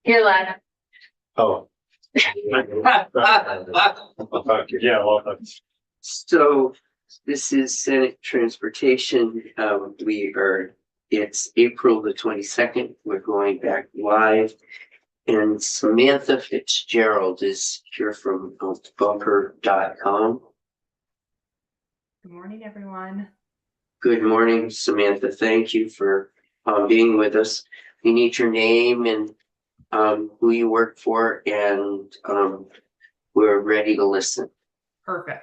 Here, Lana. Oh. Yeah, well, So this is Senate Transportation. It's April the 22nd. We're going back live. And Samantha Fitzgerald is here from Bumper.com. Good morning, everyone. Good morning, Samantha. Thank you for being with us. We need your name and who you work for, and we're ready to listen. Perfect.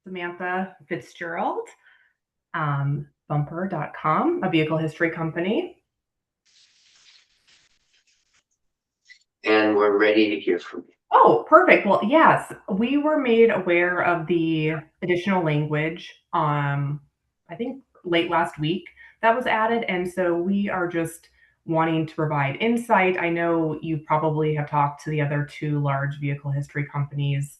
Samantha Fitzgerald, Bumper.com, a vehicle history company. And we're ready to hear from you. Oh, perfect. Well, yes, we were made aware of the additional language, I think late last week that was added. And so we are just wanting to provide insight. I know you probably have talked to the other two large vehicle history companies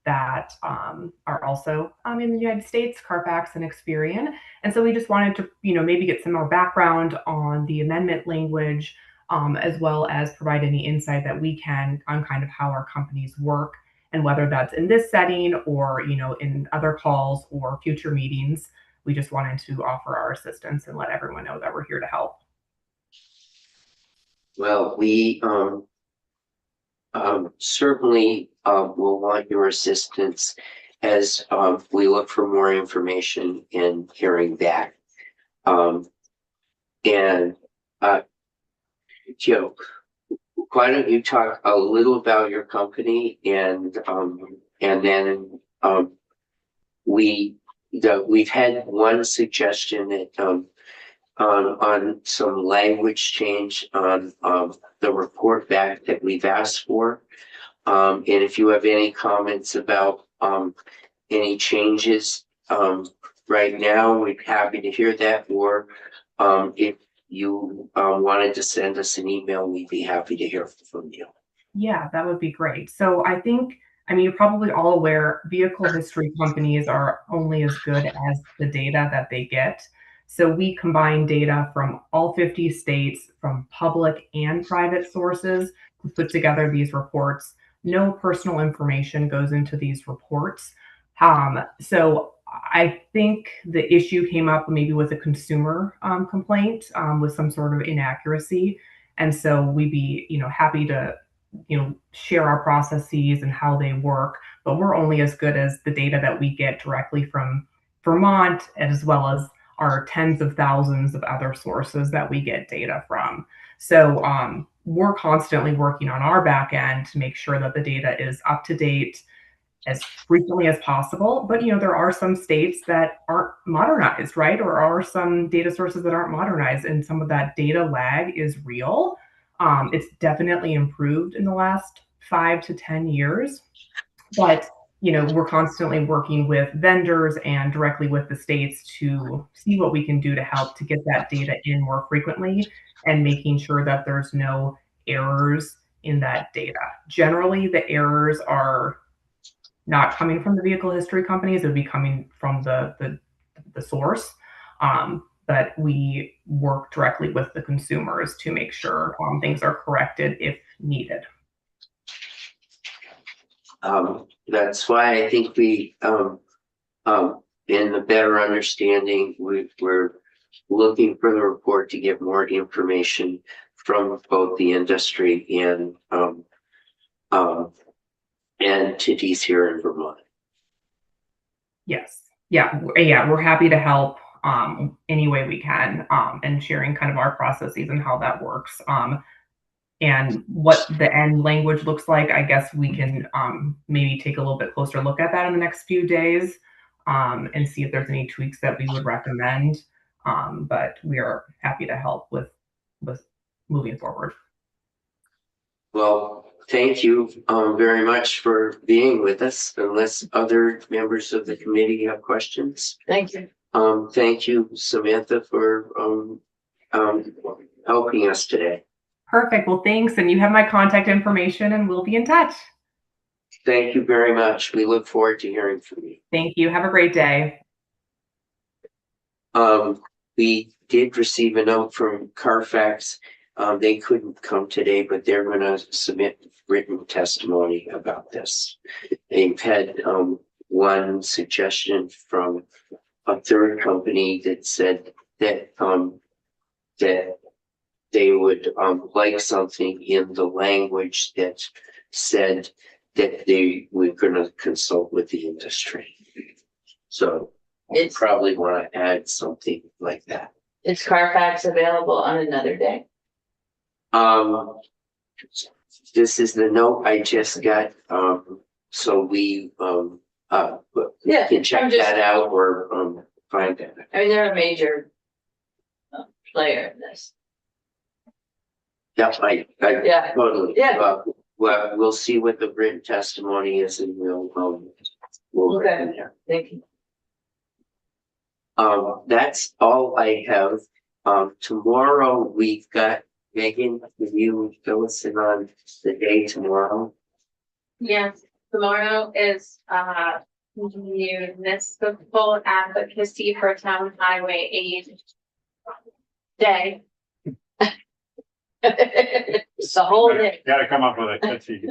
that are also in the United States, Carfax and Experian. And so we just wanted to, maybe get some more background on the amendment language, as well as provide any insight that we can on kind of how our companies work, and whether that's in this setting or, in other calls or future meetings. We just wanted to offer our assistance and let everyone know that we're here to help. Well, we certainly will want your assistance as we look for more information and hearing back. Joe, why don't you talk a little about your company, and then we've had one suggestion that on some language change on the report back that we've asked for. And if you have any comments about any changes right now, we're happy to hear that. Or if you wanted to send us an email, we'd be happy to hear from you. Yeah, that would be great. So I think, you're probably all aware, vehicle history companies are only as good as the data that they get. So we combine data from all 50 states, from public and private sources, to put together these reports. No personal information goes into these reports. So I think the issue came up maybe with a consumer complaint with some sort of inaccuracy. And so we'd be, happy to, share our processes and how they work, but we're only as good as the data that we get directly from Vermont, as well as our tens of thousands of other sources that we get data from. So we're constantly working on our back end to make sure that the data is up to date as frequently as possible. But there are some states that aren't modernized, right? Or are some data sources that aren't modernized, and some of that data lag is real. It's definitely improved in the last 5 to 10 years, but we're constantly working with vendors and directly with the states to see what we can do to help to get that data in more frequently, and making sure that there's no errors in that data. Generally, the errors are not coming from the vehicle history companies; it would be coming from the source. But we work directly with the consumers to make sure things are corrected if needed. That's why I think we, in the better understanding, we're looking for the report to get more information from both the industry and entities here in Vermont. Yes. Yeah. We're happy to help any way we can, and sharing kind of our processes and how that works. And what the end language looks like, I guess we can maybe take a little bit closer look at that in the next few days, and see if there's any tweaks that we would recommend. But we are happy to help with moving forward. Well, thank you very much for being with us. Unless other members of the committee have questions. Thank you. Thank you, Samantha, for helping us today. Perfect. Well, thanks. And you have my contact information, and we'll be in touch. Thank you very much. We look forward to hearing from you. Thank you. Have a great day. We did receive a note from Carfax They couldn't come today, but they're gonna submit written testimony about this. They've had, one suggestion from a third company that said that, that they would, like something in the language that said that they were gonna consult with the industry. So I It's- probably wanna add something like that. Is Carfax available on another day? This is the note I just got, so we, Yeah, can check I'm just- that out or, find that. I mean, they're a major player in this. Yeah, I Yeah, totally. Yeah. Well, we'll see what the written testimony is and we'll go from there. thank you. That's all I have. Tomorrow we've got Megan, can you fill us in on the day tomorrow? Yes, tomorrow is municipal advocacy for town highway aid day. The whole day. Gotta come up with a catchy.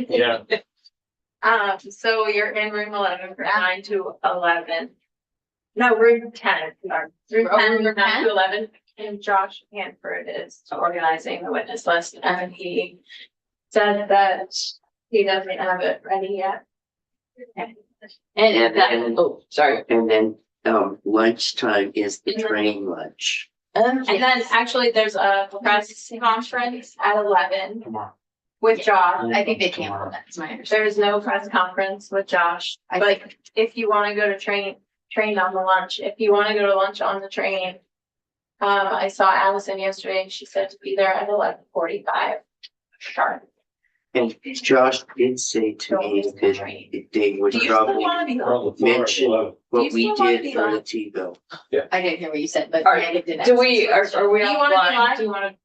Yeah. So you're in room 11 from 9 to 11. No, room 10, sorry. Room 10, from 9 to 11. And Josh Hanford is organizing the witness list and he said that he doesn't have it ready yet. And that, then- oh, sorry. And then, lunchtime is the train lunch. And then actually there's a press conference at 11 Tomorrow. with Josh. I think they canceled that, is my understanding. There's no press conference with Josh, but if you wanna go to train on the lunch, if you wanna go to lunch on the train. I saw Allison yesterday and she said to be there at 11:45. Sharp. And Josh did say to me that they would Do you still probably wanna be? mention Do what you we still wanna did be for the live? T-bill. I didn't hear what you said, but Are- Megan did. Do we, are we Do you on wanna be line? live? Do you wanna